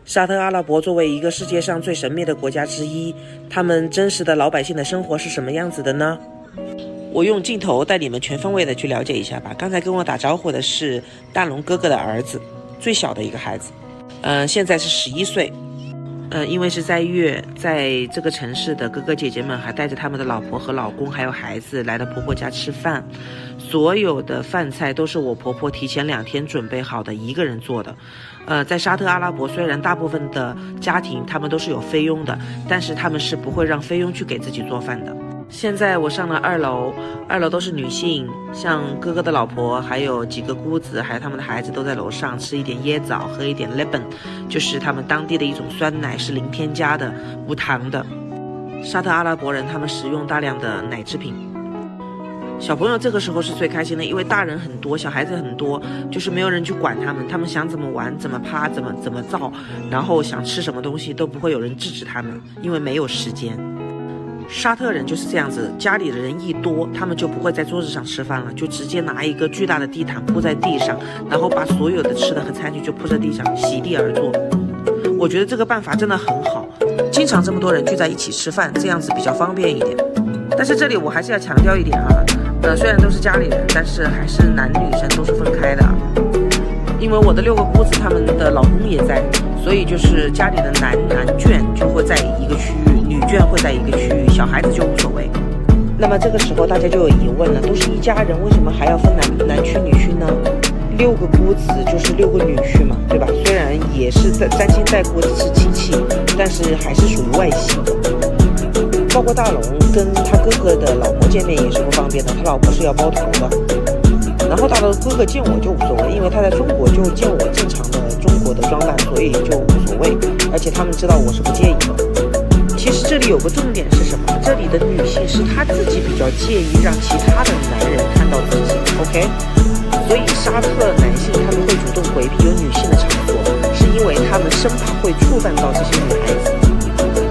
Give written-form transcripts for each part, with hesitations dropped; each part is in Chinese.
沙特阿拉伯作为一个世界上最神秘的国家之一，他们真实的老百姓的生活是什么样子的呢？我用镜头带你们全方位的去了解一下吧。刚才跟我打招呼的是大龙哥哥的儿子，最小的一个孩子，现在是11岁。因为是在月，在这个城市的哥哥姐姐们还带着他们的老婆和老公还有孩子来到婆婆家吃饭，所有的饭菜都是我婆婆提前2天准备好的，一个人做的。在沙特阿拉伯，虽然大部分的家庭他们都是有菲佣的，但是他们是不会让菲佣去给自己做饭的。现在我上了2楼，2楼都是女性，像哥哥的老婆，还有几个姑子，还有他们的孩子都在楼上吃一点椰枣，喝一点 Leban， 就是他们当地的一种酸奶，是零添加的，无糖的。沙特阿拉伯人他们食用大量的奶制品。小朋友这个时候是最开心的，因为大人很多，小孩子很多，就是没有人去管他们，他们想怎么玩怎么趴怎么造，然后想吃什么东西都不会有人制止他们，因为没有时间。沙特人就是这样子，家里的人一多，他们就不会在桌子上吃饭了，就直接拿一个巨大的地毯铺在地上，然后把所有的吃的和餐具就铺在地上，席地而坐。我觉得这个办法真的很好，经常这么多人聚在一起吃饭，这样子比较方便一点。但是这里我还是要强调一点哈，虽然都是家里人，但是还是男女生都是分开的，因为我的6个姑子他们的老公也在，所以就是家里的男眷就会在一个区域，女眷会在一个区域，小孩子就无所谓。那么这个时候大家就有疑问了，都是一家人，为什么还要分男婿女婿呢？6个姑子就是6个女婿嘛，对吧？虽然也是在沾亲带故是亲戚，但是还是属于外戚。包括大龙跟他哥哥的老婆见面也是不方便的，他老婆是要包头的。然后大龙哥哥见我就无所谓，因为他在中国就见我正常的中国的装扮，所以就无所谓，而且他们知道我是不介意的。其实这里有个重点是什么？这里的女性是她自己比较介意让其他的男人看到自己 ，OK？ 所以沙特男性他们会主动回避有女性的场所，是因为他们生怕会触犯到这些女孩子。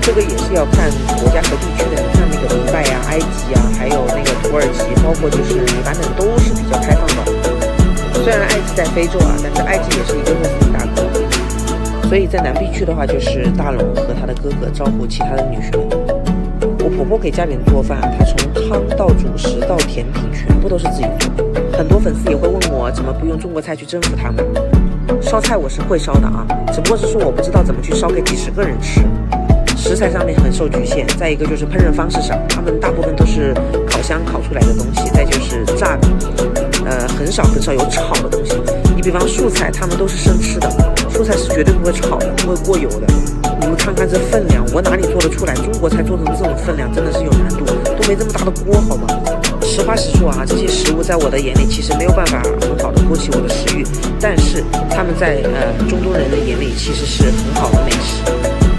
这个也是要看国家和地区的，你看那个迪拜啊、埃及啊，还有那个土耳其，包括就是黎巴嫩都是比较开放的。虽然埃及在非洲啊，但是埃及也是一个穆斯林大国。所以在南地区的话，就是大龙和他的哥哥招呼其他的女婿们。我婆婆给家里人做饭，她从汤到主食到甜品全部都是自己做。很多粉丝也会问我，怎么不用中国菜去征服他们？烧菜我是会烧的啊，只不过是说我不知道怎么去烧给几10个人吃。食材上面很受局限，再一个就是烹饪方式上，他们大部分都是烤箱烤出来的东西，再就是炸的，很少有炒的东西。你比方素菜，他们都是生吃的，素菜是绝对不会炒的，不会过油的。你们看看这分量，我哪里做得出来？中国菜做成这种分量真的是有难度，都没这么大的锅好吗？实话实说啊，这些食物在我的眼里其实没有办法很好的勾起我的食欲，但是他们在中东人的眼里其实是很好的美食。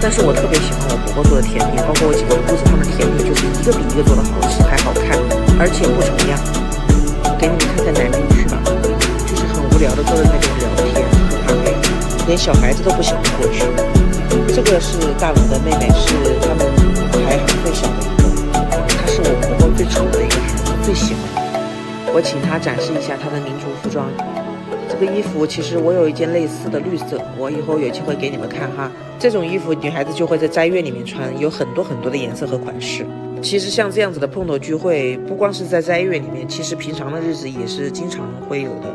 但是我特别喜欢我婆婆做的甜品，包括我几个姑子他们的甜品就是一个比一个做的好吃还好看，而且不重样。给你们看看南地区吧，就是很无聊的坐在那边聊天喝咖啡，连小孩子都不喜欢过去。这个是大龙的妹妹，是他们排行最小的一个，她是我婆婆最宠的一个孩子，最喜欢的。我请她展示一下她的民族服装。这个衣服其实我有一件类似的绿色，我以后有机会给你们看哈。这种衣服女孩子就会在斋月里面穿，有很多的颜色和款式。其实像这样子的碰头聚会，不光是在斋月里面，其实平常的日子也是经常会有的。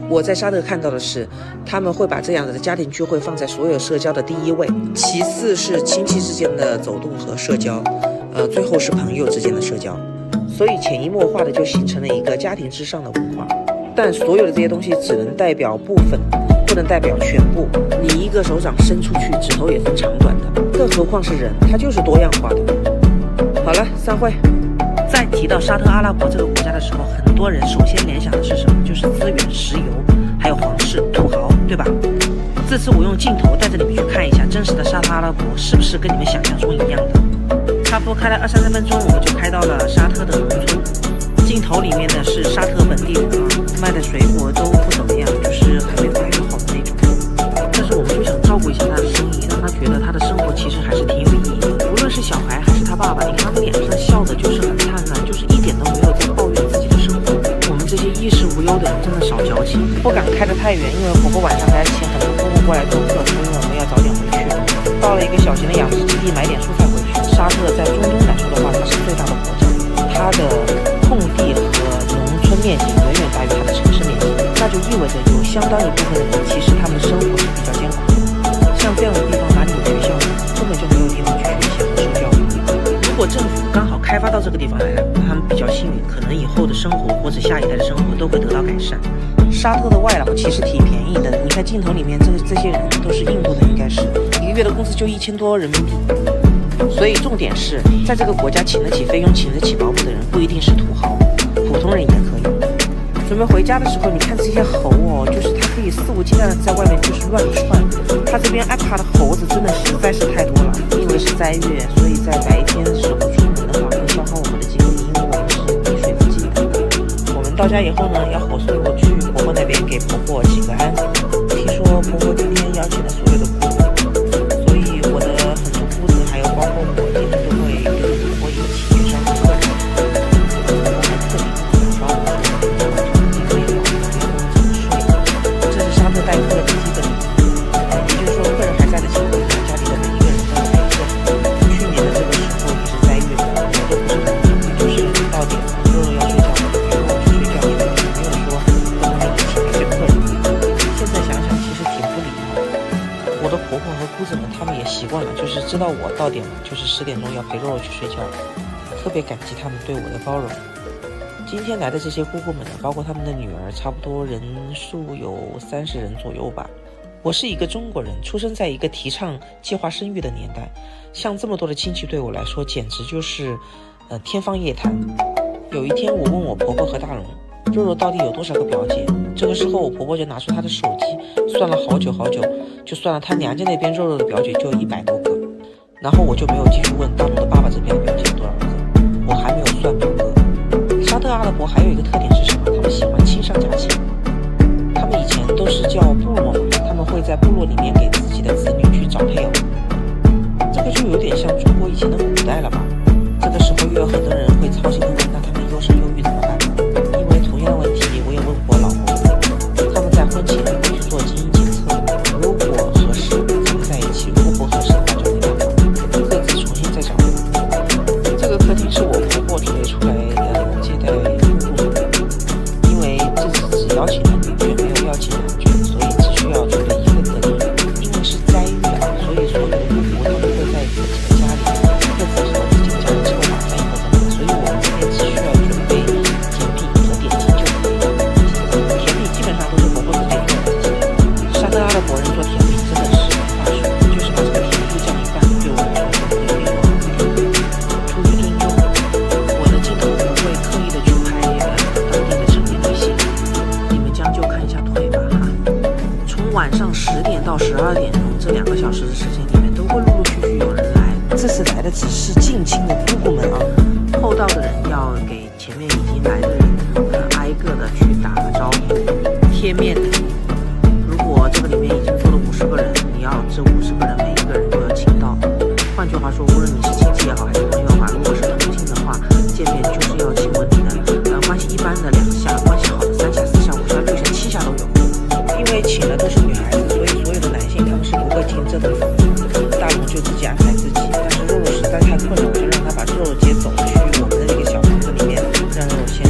我在沙特看到的是，他们会把这样子的家庭聚会放在所有社交的第1位，其次是亲戚之间的走动和社交，最后是朋友之间的社交。所以潜移默化的就形成了一个家庭之上的文化。但所有的这些东西只能代表部分，不能代表全部。你一个手掌伸出去，指头也分长短的，更何况是人，它就是多样化的。好了，散会。在提到沙特阿拉伯这个国家的时候，很多人首先联想的是什么？就是资源、石油，还有皇室、土豪，对吧？这次我用镜头带着你们去看一下真实的沙特阿拉伯是不是跟你们想象中一样的。差不多开了2-3分钟，我们就开到了沙特的农村。镜头里面的是沙特本地人啊，卖的水果都不怎么样，就是还没发育好的那种。但是我们就想照顾一下他的生意，让他觉得他的生活其实还是挺有意义的。无论是小孩还是他爸爸，你看他们脸上笑的就是很灿烂，就是一点都没有在抱怨自己的生活。我们这些衣食无忧的人真的少矫情，不敢开得太远，因为婆婆晚上还要请很多姑姑过来做客，所以我们要早点回小型的养殖基地买点蔬菜回去。沙特在中东来说的话，它是最大的国家，它的空地和农村面积远远大于它的城市面积，那就意味着有相当一部分的人其实他们的生活是比较艰苦的。像这样的地方哪里有学校呢？根本就没有地方去学习和受教育。如果政府刚好开发到这个地方来了，他们比较幸运，可能以后的生活或者下一代的生活都会得到改善。沙特的外劳其实挺便宜的，你看镜头里面这些人都是印度的，应该是一个月的工资就1000多人民币。所以重点是在这个国家请得起菲佣、请得起保姆的人不一定是土豪，普通人也可以。准备回家的时候，你看这些猴哦，就是它可以肆无忌惮的在外面就是乱窜。它这边爱爬的猴子真的实在是太多了，因为是斋月，所以在白天的时候出门的话会消耗我们的精力，因为我们是滴水不进的。我们到家以后呢，要火速我去婆婆那边给婆婆请个安。听说婆婆今天邀请了所有的姑姑，所以我的很多姑子还有包括我今天都会跟婆婆一起去商客人。婆婆还特别帮我沙特待客的基本也就是说客人还在的情况下，家里的每一个人都来一个。去年的这个时候也是斋月，我都不是很就是到点肉肉要睡觉，我就陪我去睡觉，也没有说跟他们一起陪着客人。现在想想其实挺不礼貌的。我的婆婆和姑子们他们也习惯了，就是知道我到点了，就是10点钟要陪肉肉去睡觉了，特别感激他们对我的包容。今天来的这些姑姑们呢，包括他们的女儿，差不多人数有30人左右吧。我是一个中国人，出生在一个提倡计划生育的年代，像这么多的亲戚对我来说，简直就是天方夜谭。有一天，我问我婆婆和大龙，肉肉到底有多少个表姐？这个时候，我婆婆就拿出她的手机，算了好久好久，就算了她娘家那边肉肉的表姐就有100多个。然后我就没有继续问大龙的爸爸这边的表姐有多少个，我还没有算5个。沙特阿拉伯还有一个特点是什么？他们喜欢亲上加亲。他们以前都是叫部落嘛，他们会在部落里面给自己的子女去找配偶。这个就有点像中国以前的古代了吧？这个时候又有很多人会操心的问，那他们优生优育怎么办？因为同样的问题我也问过老公，他们在婚前会去做基因检测，如果合适咱们在一起，如果不合适那就没办法，各自重新再找。这个客厅是我婆婆准备出来接待姑姑们，因为这次只邀请了女眷，没有邀请男眷，所以只需要准备1个客厅。因为是斋月啊，所以所有的姑姑他们会在自己的家里各自和自己的家人吃过晚饭以后再来，所以我们这边只需要准备甜品和点心就可以了。甜品基本上都是婆婆自己做的。沙特阿拉伯人做甜品真的是没话说，就是把这个甜度降一半，对我来说会有点往后点。出于尊重，我的镜头不会刻意的去拍当地的成年女性，你们将就看一下腿吧哈。从晚上10点到12点钟这2个小时的时间里面，都会陆陆续续有人来。这次来的只是近亲的姑姑们啊，后到的人要给前面已经来的人挨个的去打个招呼，贴面礼。如果这个里面已经坐了50个人，你要这50个人每一个人都要亲到。换句话说，无论你是亲戚也好还是朋友也好，如果是同性的话，见面就是要亲吻你的。关系一般的2下，关系好的3下、4下、5下、6下、7下都有。因为请的都是女孩子，所以所有的男性他们是不会进这栋房的。大龙就自己安排自己，但是肉肉实在太困了，我就让他把肉肉接走，去我们的那个小房子里面，让肉肉先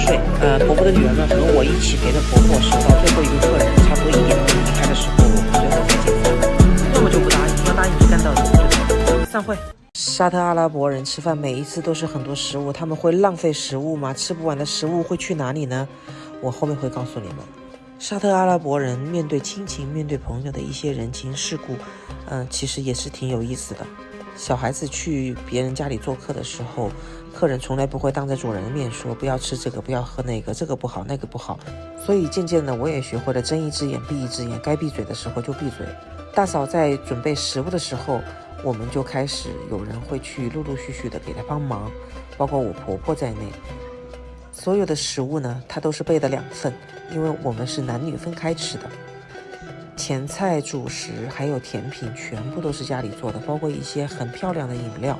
睡。婆婆的女儿们和我一起陪着婆婆守到最后一个客人，差不多1点钟离开的时候，我们最后再解散。要么就不答应，要答应就干到底，对吧？散会。沙特阿拉伯人吃饭每一次都是很多食物，他们会浪费食物吗？吃不完的食物会去哪里呢？我后面会告诉你们。沙特阿拉伯人面对亲情、面对朋友的一些人情世故，其实也是挺有意思的。小孩子去别人家里做客的时候，客人从来不会当着主人的面说不要吃这个，不要喝那个，这个不好，那个不好。所以渐渐的，我也学会了睁一只眼闭一只眼，该闭嘴的时候就闭嘴。大嫂在准备食物的时候，我们就开始有人会去陆陆续续的给她帮忙，包括我婆婆在内。所有的食物呢，它都是备的2份，因为我们是男女分开吃的。前菜、主食还有甜品全部都是家里做的，包括一些很漂亮的饮料。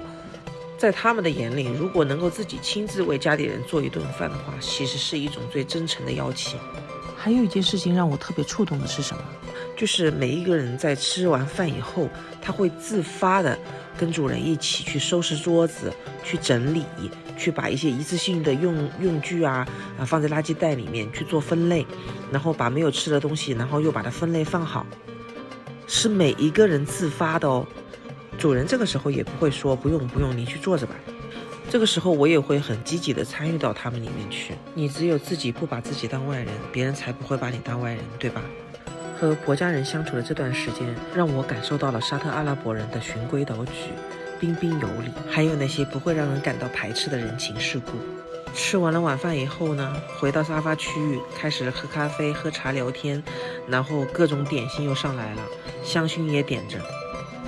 在他们的眼里，如果能够自己亲自为家里人做一顿饭的话，其实是一种最真诚的邀请。还有一件事情让我特别触动的是什么？就是每一个人在吃完饭以后，他会自发的跟主人一起去收拾桌子，去整理，去把一些一次性的用具放在垃圾袋里面去做分类，然后把没有吃的东西，然后又把它分类放好，是每一个人自发的哦。主人这个时候也不会说不用，你去坐着吧。这个时候我也会很积极的参与到他们里面去。你只有自己不把自己当外人，别人才不会把你当外人，对吧？和婆家人相处的这段时间，让我感受到了沙特阿拉伯人的循规蹈矩、彬彬有礼，还有那些不会让人感到排斥的人情世故。吃完了晚饭以后呢，回到沙发区域，开始喝咖啡、喝茶、聊天，然后各种点心又上来了，香薰也点着。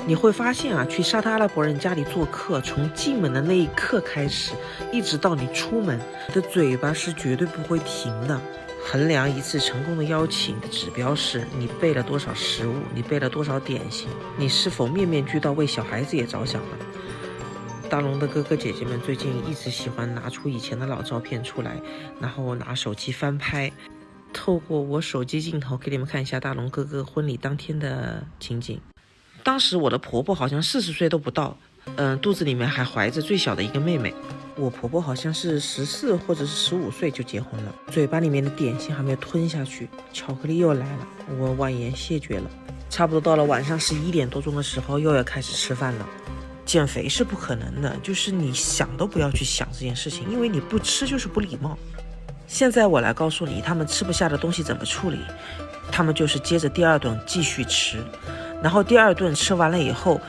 你会发现去沙特阿拉伯人家里做客，从进门的那一刻开始，一直到你出门，你的嘴巴是绝对不会停的。衡量一次成功的邀请的指标是你备了多少食物，你备了多少点心，你是否面面俱到为小孩子也着想了。大龙的哥哥姐姐们最近一直喜欢拿出以前的老照片出来，然后拿手机翻拍，透过我手机镜头给你们看一下大龙哥哥婚礼当天的情景。当时我的婆婆好像40岁都不到，肚子里面还怀着最小的一个妹妹。我婆婆好像是14或者是15岁就结婚了，嘴巴里面的点心还没有吞下去，巧克力又来了，我婉言谢绝了。差不多到了晚上11点多钟的时候，又要开始吃饭了。减肥是不可能的，就是你想都不要去想这件事情，因为你不吃就是不礼貌。现在我来告诉你，他们吃不下的东西怎么处理，他们就是接着第二顿继续吃。然后第二顿吃完了以后，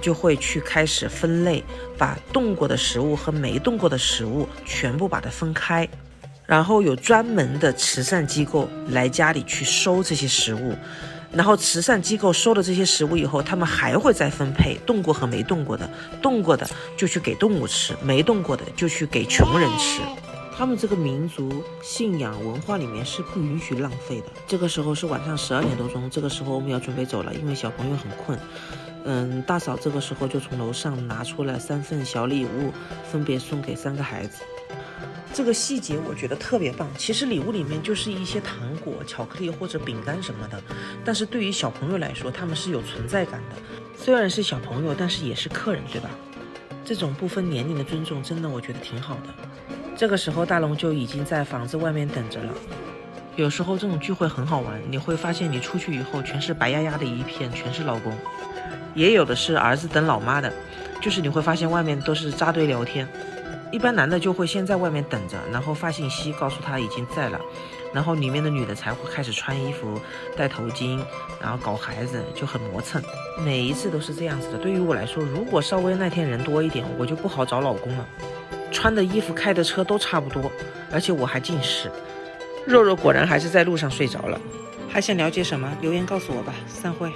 就会去开始分类，把动过的食物和没动过的食物全部把它分开，然后有专门的慈善机构来家里去收这些食物，然后慈善机构收了这些食物以后，他们还会再分配动过和没动过的，动过的就去给动物吃，没动过的就去给穷人吃。他们这个民族信仰文化里面是不允许浪费的。这个时候是晚上12点多钟，这个时候我们要准备走了，因为小朋友很困。大嫂这个时候就从楼上拿出了3份小礼物，分别送给3个孩子。这个细节我觉得特别棒。其实礼物里面就是一些糖果、巧克力或者饼干什么的，但是对于小朋友来说，他们是有存在感的。虽然是小朋友，但是也是客人，对吧？这种不分年龄的尊重，真的我觉得挺好的。这个时候大龙就已经在房子外面等着了。有时候这种聚会很好玩，你会发现你出去以后全是白压压的一片，全是老公。也有的是儿子等老妈的，就是你会发现外面都是扎堆聊天。一般男的就会先在外面等着，然后发信息告诉他已经在了，然后里面的女的才会开始穿衣服、戴头巾，然后搞孩子，就很磨蹭。每一次都是这样子的。对于我来说，如果稍微那天人多一点，我就不好找老公了。穿的衣服、开的车都差不多，而且我还近视。肉肉果然还是在路上睡着了。还想了解什么？留言告诉我吧。散会。